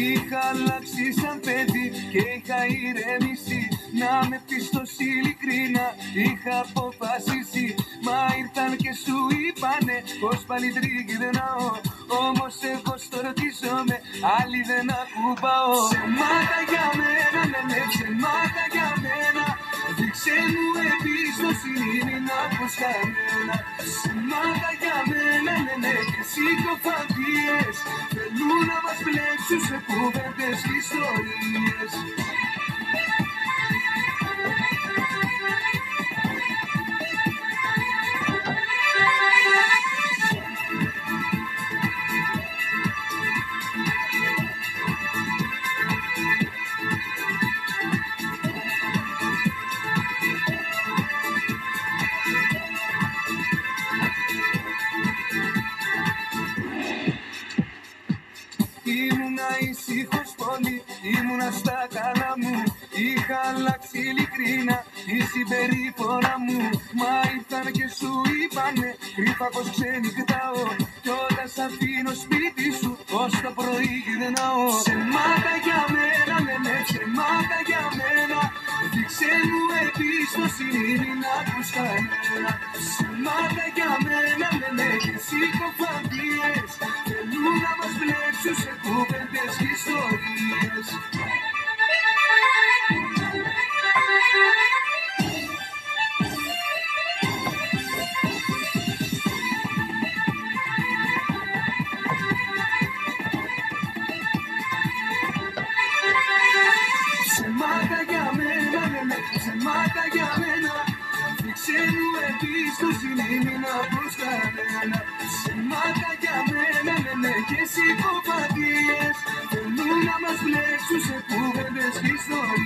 Είχα αλλάξει σαν παιδί και είχα ηρεμήσει. Να με πεις τόσο ειλικρινά είχα αποφασίσει. Μα ήρθαν και σου είπανε πως πάλι τριγυρνάω. Όμως εγώ στορτίζομαι, άλλοι δεν ακουμπάω. Ψεμάτα για μένα, ναι, ψεμάτα για μένα. Δείξε μου εμπιστοσύνη, μην ακούς κανένα. Ψεμάτα για μένα, ναι, και συκοφαντίες. Θέλουν να μας μπλέξουν σε κουβέντες και ιστορίες. Ήμουνα ήσυχος πολύ, ήμουνα στα καλά μου. Είχα αλλάξει ειλικρινά τη συμπεριφορά μου. Μα ήρθαν και σου είπανε κρύφα πως ξενυχτάω. Κι όταν σ' αφήνω σπίτι σου ως το πρωί γυρνάω. Ψεμάτα για μένα, ναι, ψεμάτα για μένα. Δείξε μου εμπιστοσύνη, μην ακούς κανένα. Ψεμάτα για μένα, ναι, και συκοφαντίες. Θέλουν να μας μπλέξουν σε κουβέντες και ιστορίες. Ψεμάτα για μένα, ναι, ψεμάτα για μένα. Δείξε μου εμπιστοσύνη, μην ακούς κανένα. Ψεμάτα για μένα, ναι, και συκοφαντίες. Θέλουν να μας μπλέξουν σε κουβέντες και ιστορίες.